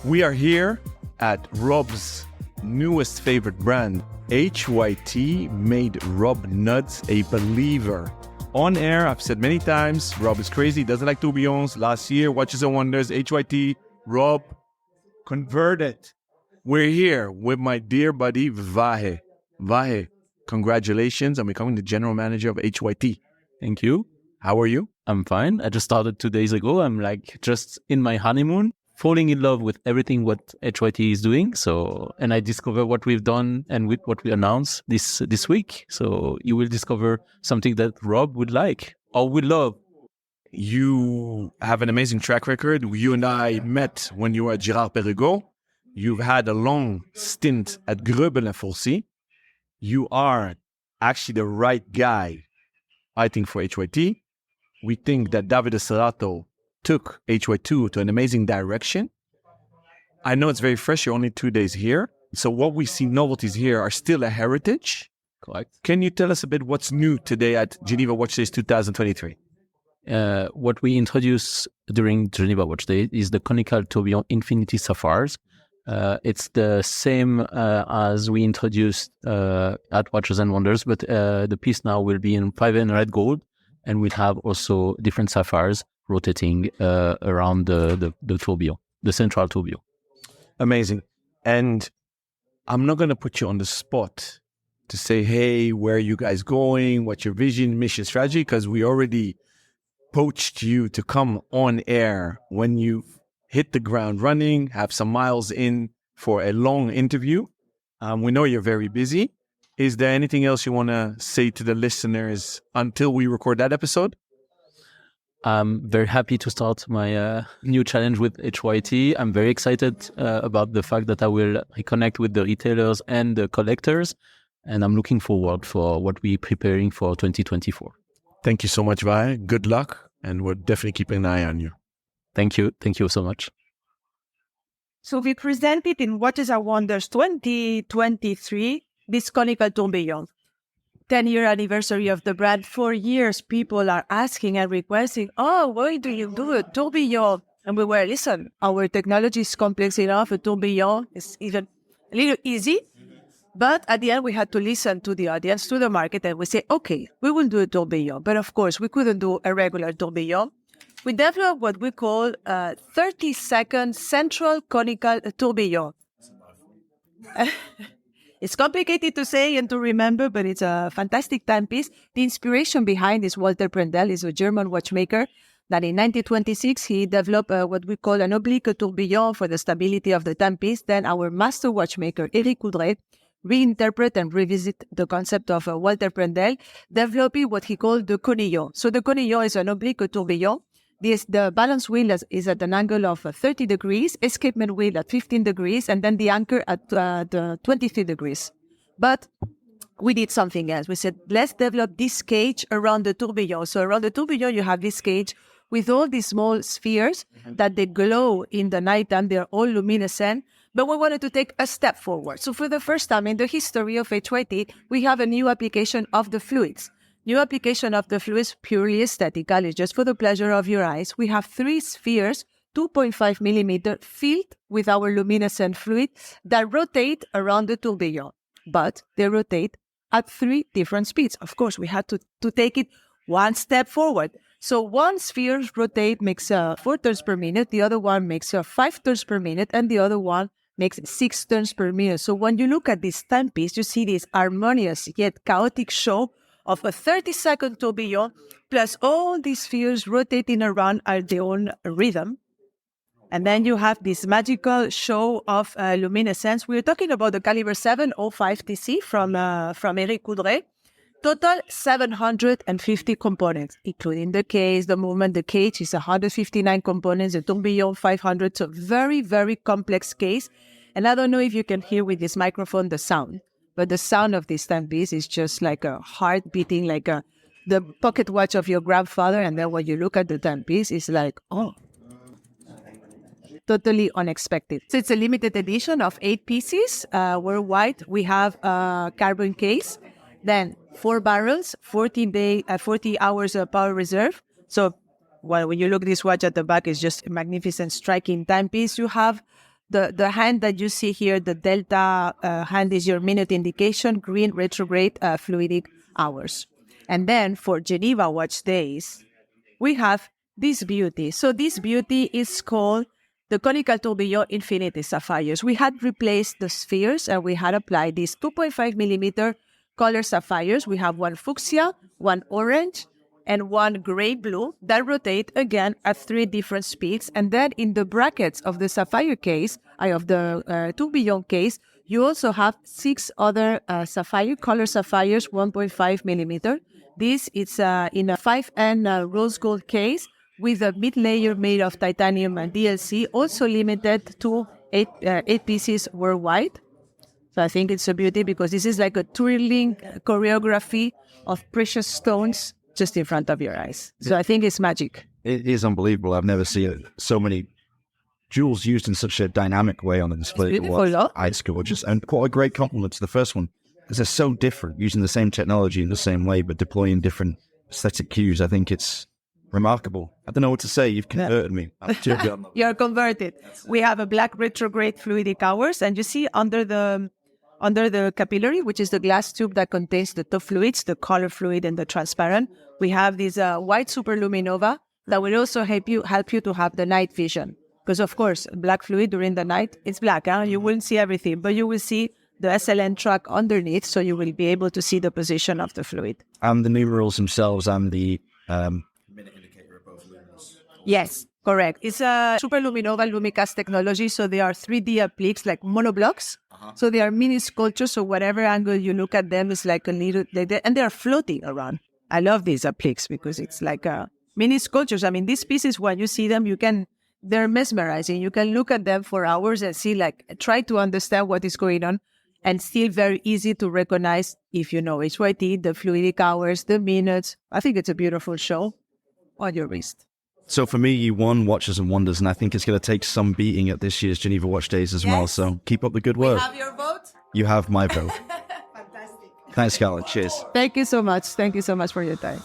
We are here at Rob's newest favorite brand, HYT, made Rob Nuts a believer. On air, I've said many times, Rob is crazy, doesn't like tourbillons. Last year, Watches and Wonders, HYT, Rob converted. We're here with my dear buddy, Vahe. Vahe, congratulations on becoming the general manager of HYT. Thank you. How are you? I'm fine. I just started 2 days ago. I'm just in my honeymoon, falling in love with everything what HYT is doing. And I discover what we've done and with what we announced this week. So you will discover something that Rob would like or would love. You have an amazing track record. You and I met when you were at Girard-Perregaux. You've had a long stint at Greubel and Forsey. You are actually the right guy, I think, for HYT. We think that Davide Serrato took HY2 to an amazing direction. I know it's very fresh. You're only 2 days here. So what we see novelties here are still a heritage. Correct. Can you tell us a bit what's new today at Geneva Watch Days 2023? What we introduced during Geneva Watch Days is the Conical Tourbillon Infinity Sapphires. It's the same as we introduced at Watches and Wonders, but the piece now will be in 500 gold, and we'll have also different sapphires rotating around the tourbillon, the central tourbillon. Amazing. And I'm not going to put you on the spot to say, hey, where are you guys going? What's your vision, mission, strategy? Because we already poached you to come on air when you hit the ground running, have some miles in for a long interview. We know you're very busy. Is there anything else you want to say to the listeners until we record that episode? I'm very happy to start my new challenge with HYT. I'm very excited about the fact that I will reconnect with the retailers and the collectors, and I'm looking forward for what we're preparing for 2024. Thank you so much, Vi. Good luck, and we're definitely keeping an eye on you. Thank you. Thank you so much. So we presented in Watches and Wonders 2023 this Conical Tourbillon. 10-year anniversary of the brand. For years, people are asking and requesting, oh, why do you do a tourbillon? And we were, listen, our technology is complex enough. A tourbillon is even a little easy. But at the end, we had to listen to the audience, to the market, and we say, okay, we will do a tourbillon. But of course, we couldn't do a regular tourbillon. We developed what we call a 30-second central conical tourbillon. It's complicated to say and to remember, but it's a fantastic timepiece. The inspiration behind is Walter Prendel, is a German watchmaker, that in 1926, he developed what we call an oblique tourbillon for the stability of the timepiece. Then our master watchmaker, Eric Coudray, reinterpret and revisit the concept of Walter Prendel, developing what he called the conillon. So the conillon is an oblique tourbillon. The balance wheel is at an angle of 30 degrees, escapement wheel at 15 degrees, and then the anchor at 23 degrees. But we did something else. We said, let's develop this cage around the tourbillon. So around the tourbillon, you have this cage with all these small spheres that they glow in the nighttime. They're all luminescent. But we wanted to take a step forward. So for the first time in the history of HYT, we have a new application of the fluids. New application of the fluids, purely aesthetical, is just for the pleasure of your eyes. We have 3 spheres, 2.5 millimeter, filled with our luminescent fluid that rotate around the tourbillon. But they rotate at 3 different speeds. Of course, we had to take it one step forward. So one sphere makes 4 turns per minute, the other one makes 5 turns per minute, and the other one makes 6 turns per minute. So when you look at this timepiece, you see this harmonious yet chaotic show of a 30-second tourbillon, plus all these spheres rotating around at their own rhythm. And then you have this magical show of luminescence. We're talking about the caliber 705 TC from Eric Coudray. Total 750 components, including the case, the movement. The cage is 159 components, the tourbillon 500. So very, very complex case. And I don't know if you can hear with this microphone the sound. But the sound of this timepiece is just like a heart beating, like the pocket watch of your grandfather. And then when you look at the timepiece, it's like, oh, totally unexpected. So it's a limited edition of 8 pieces worldwide. We have a carbon case, then 4 barrels, 40 hours of power reserve. So when you look at this watch at the back, it's just a magnificent striking timepiece. You have The hand that you see here, the delta hand is your minute indication, green retrograde fluidic hours. And then for Geneva Watch Days, we have this beauty. So this beauty is called the Conical Tourbillon Infinity Sapphires. We had replaced the spheres and we had applied these 2.5 millimeter color sapphires. We have one fuchsia, one orange, and one gray blue that rotate again at 3 different speeds. And then in the brackets of the sapphire case, of the tourbillon case, you also have 6 other sapphire, color sapphires, 1.5 millimeter. This is in a 5N rose gold case with a mid layer made of titanium and DLC, also limited to 8 pieces worldwide. So I think it's a beauty because this is like a twirling choreography of precious stones just in front of your eyes. So I think it's magic. It is unbelievable. I've never seen so many jewels used in such a dynamic way on a display. It's beautiful, no? It's gorgeous. And what a great compliment to the first one, because they're so different, using the same technology in the same way, but deploying different aesthetic cues. I think it's remarkable. I don't know what to say. You've converted me. You're converted. We have a black retrograde fluidic hours, and you see under the capillary, which is the glass tube that contains the two fluids, the color fluid and the transparent, we have this white superluminova that will also help you to have the night vision. Because of course, black fluid during the night, it's black. You wouldn't see everything, but you will see the SLN track underneath, so you will be able to see the position of the fluid. And the numerals themselves and the minute indicator of both luminous. Yes, correct. It's a superluminova lumicast technology, so they are 3D appliques like monoblocks. So they are mini sculptures, so whatever angle you look at them is like a little, and they are floating around. I love these appliques because it's like mini sculptures. I mean, these pieces, when you see them, they're mesmerizing. You can look at them for hours and see, try to understand what is going on, and still very easy to recognize if you know HYT, the fluidic hours, the minutes. I think it's a beautiful show on your wrist. So for me, you won Watches and Wonders, and I think it's going to take some beating at this year's Geneva Watch Days as well. So keep up the good work. You have your vote? You have my vote. Fantastic. Thanks, Scarlett. Cheers. Thank you so much. Thank you so much for your time.